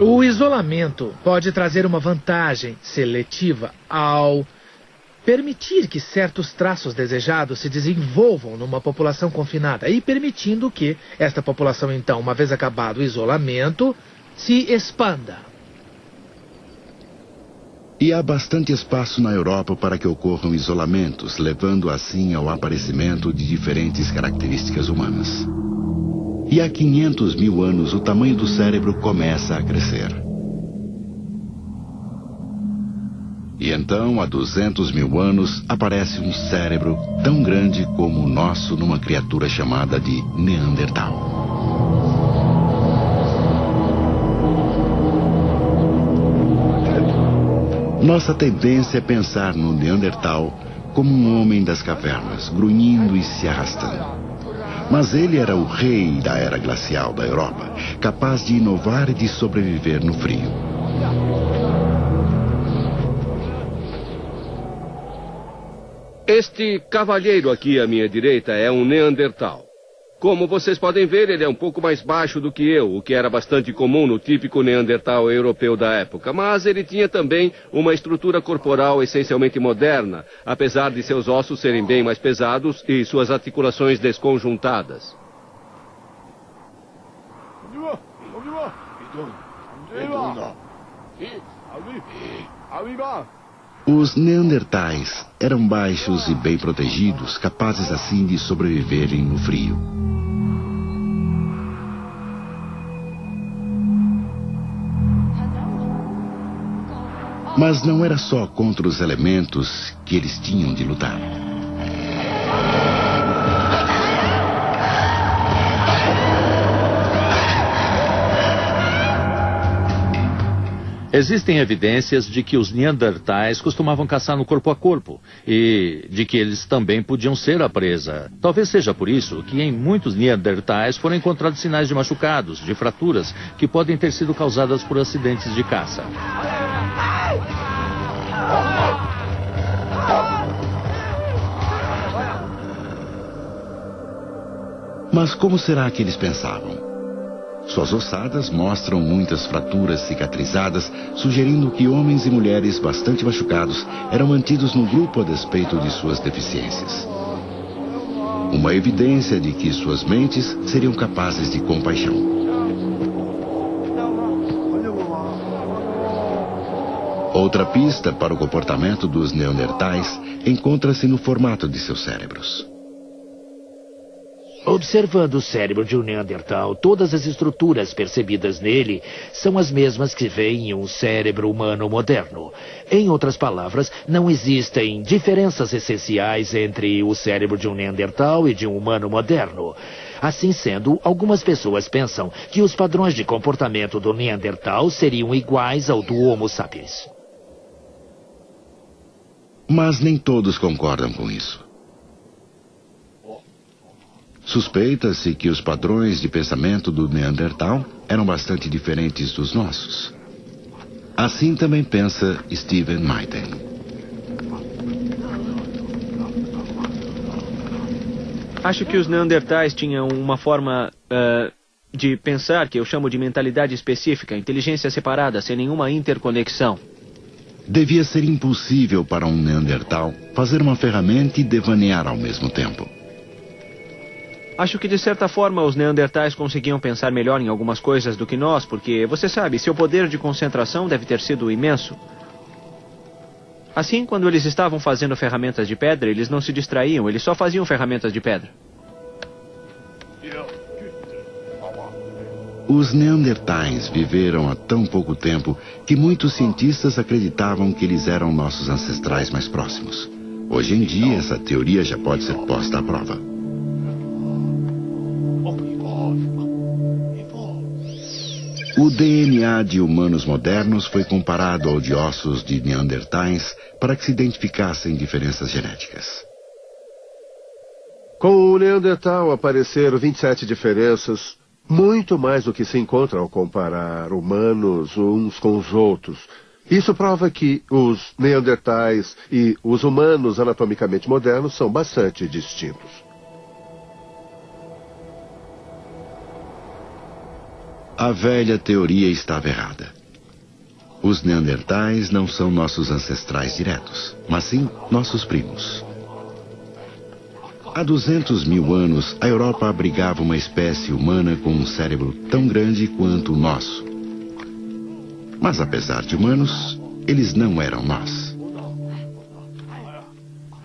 O isolamento pode trazer uma vantagem seletiva ao permitir que certos traços desejados se desenvolvam numa população confinada e permitindo que esta população, então, uma vez acabado o isolamento, se expanda. E há bastante espaço na Europa para que ocorram isolamentos, levando assim ao aparecimento de diferentes características humanas. E há 500 mil anos o tamanho do cérebro começa a crescer. E então, há 200 mil anos, aparece um cérebro tão grande como o nosso numa criatura chamada de Neandertal. Nossa tendência é pensar no Neandertal como um homem das cavernas, grunhindo e se arrastando. Mas ele era o rei da era glacial da Europa, capaz de inovar e de sobreviver no frio. Este cavalheiro aqui à minha direita é um Neandertal. Como vocês podem ver, ele é um pouco mais baixo do que eu, o que era bastante comum no típico Neandertal europeu da época. Mas ele tinha também uma estrutura corporal essencialmente moderna, apesar de seus ossos serem bem mais pesados e suas articulações desconjuntadas. Os Neandertais eram baixos e bem protegidos, capazes assim de sobreviverem no frio. Mas não era só contra os elementos que eles tinham de lutar. Existem evidências de que os Neandertais costumavam caçar no corpo a corpo e de que eles também podiam ser a presa. Talvez seja por isso que em muitos Neandertais foram encontrados sinais de machucados, de fraturas, que podem ter sido causadas por acidentes de caça. Mas como será que eles pensavam? Suas ossadas mostram muitas fraturas cicatrizadas, sugerindo que homens e mulheres bastante machucados eram mantidos no grupo a despeito de suas deficiências. Uma evidência de que suas mentes seriam capazes de compaixão. Outra pista para o comportamento dos Neandertais encontra-se no formato de seus cérebros. Observando o cérebro de um Neandertal, todas as estruturas percebidas nele são as mesmas que vê em um cérebro humano moderno. Em outras palavras, não existem diferenças essenciais entre o cérebro de um Neandertal e de um humano moderno. Assim sendo, algumas pessoas pensam que os padrões de comportamento do Neandertal seriam iguais ao do Homo sapiens. Mas nem todos concordam com isso. Suspeita-se que os padrões de pensamento do Neandertal eram bastante diferentes dos nossos. Assim também pensa Steven Meithen. Acho que os Neandertais tinham uma forma de pensar que eu chamo de mentalidade específica, inteligência separada, sem nenhuma interconexão. Devia ser impossível para um Neandertal fazer uma ferramenta e devanear ao mesmo tempo. Acho que, de certa forma, os Neandertais conseguiam pensar melhor em algumas coisas do que nós, porque, você sabe, seu poder de concentração deve ter sido imenso. Assim, quando eles estavam fazendo ferramentas de pedra, eles não se distraíam, eles só faziam ferramentas de pedra. Os Neandertais viveram há tão pouco tempo que muitos cientistas acreditavam que eles eram nossos ancestrais mais próximos. Hoje em dia, essa teoria já pode ser posta à prova. O DNA de humanos modernos foi comparado ao de ossos de Neandertais para que se identificassem diferenças genéticas. Com o Neandertal apareceram 27 diferenças, muito mais do que se encontra ao comparar humanos uns com os outros. Isso prova que os Neandertais e os humanos anatomicamente modernos são bastante distintos. A velha teoria estava errada. Os neandertais não são nossos ancestrais diretos, mas sim nossos primos. Há 200 mil anos, a Europa abrigava uma espécie humana com um cérebro tão grande quanto o nosso. Mas apesar de humanos, eles não eram nós.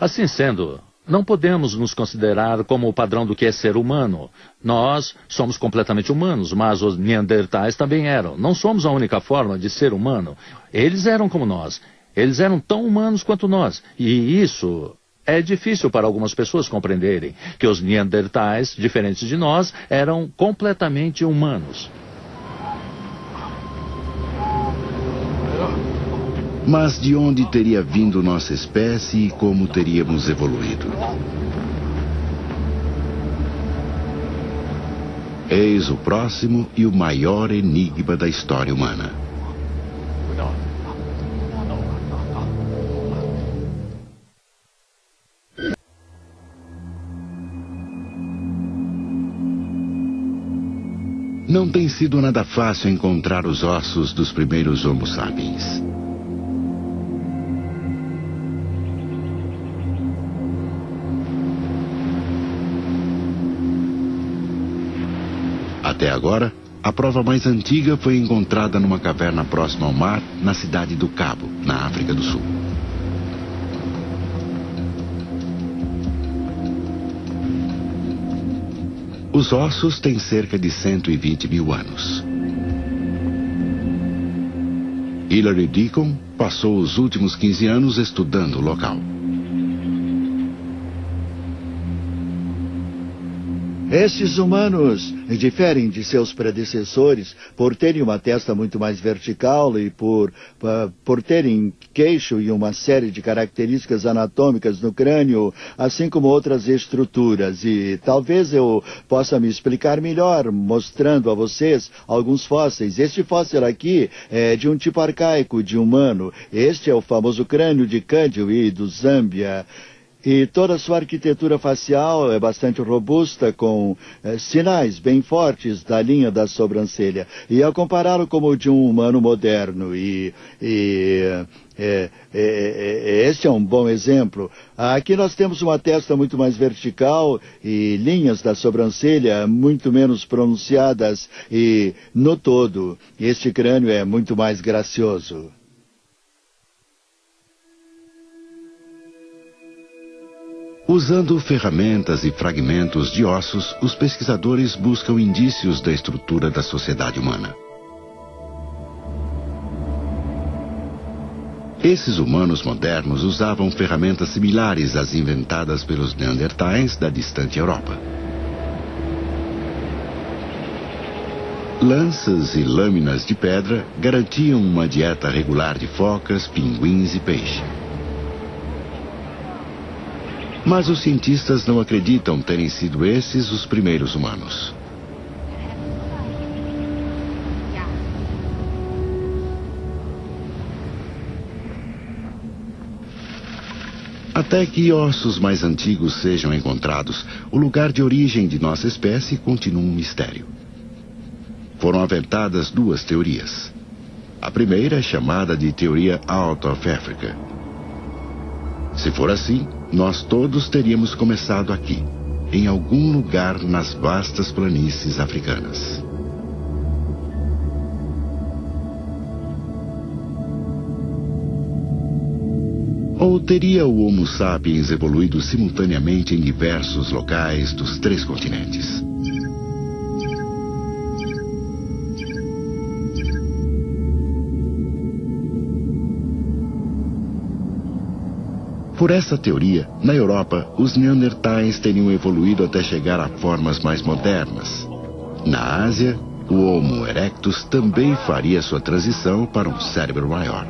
Assim sendo, não podemos nos considerar como o padrão do que é ser humano. Nós somos completamente humanos, mas os neandertais também eram. Não somos a única forma de ser humano. Eles eram como nós. Eles eram tão humanos quanto nós. E isso é difícil para algumas pessoas compreenderem, que os neandertais, diferentes de nós, eram completamente humanos. Mas de onde teria vindo nossa espécie e como teríamos evoluído? Eis o próximo e o maior enigma da história humana. Não tem sido nada fácil encontrar os ossos dos primeiros Homo sapiens. Até agora, a prova mais antiga foi encontrada numa caverna próxima ao mar, na cidade do Cabo, na África do Sul. Os ossos têm cerca de 120 mil anos. Hilary Deacon passou os últimos 15 anos estudando o local. Estes humanos diferem de seus predecessores por terem uma testa muito mais vertical e por terem queixo e uma série de características anatômicas no crânio, assim como outras estruturas. E talvez eu possa me explicar melhor mostrando a vocês alguns fósseis. Este fóssil aqui é de um tipo arcaico de humano. Este é o famoso crânio de Kandji do Zâmbia. E toda a sua arquitetura facial é bastante robusta, com sinais bem fortes da linha da sobrancelha. E ao compará-lo como o de um humano moderno, este é um bom exemplo. Aqui nós temos uma testa muito mais vertical e linhas da sobrancelha muito menos pronunciadas. E, no todo, este crânio é muito mais gracioso. Usando ferramentas e fragmentos de ossos, os pesquisadores buscam indícios da estrutura da sociedade humana. Esses humanos modernos usavam ferramentas similares às inventadas pelos neandertais da distante Europa. Lanças e lâminas de pedra garantiam uma dieta regular de focas, pinguins e peixe. Mas os cientistas não acreditam terem sido esses os primeiros humanos. Até que ossos mais antigos sejam encontrados, o lugar de origem de nossa espécie continua um mistério. Foram aventadas duas teorias. A primeira é chamada de teoria Out of Africa. Se for assim, nós todos teríamos começado aqui, em algum lugar nas vastas planícies africanas. Ou teria o Homo sapiens evoluído simultaneamente em diversos locais dos 3 continentes? Por essa teoria, na Europa, os neandertais teriam evoluído até chegar a formas mais modernas. Na Ásia, o Homo erectus também faria sua transição para um cérebro maior.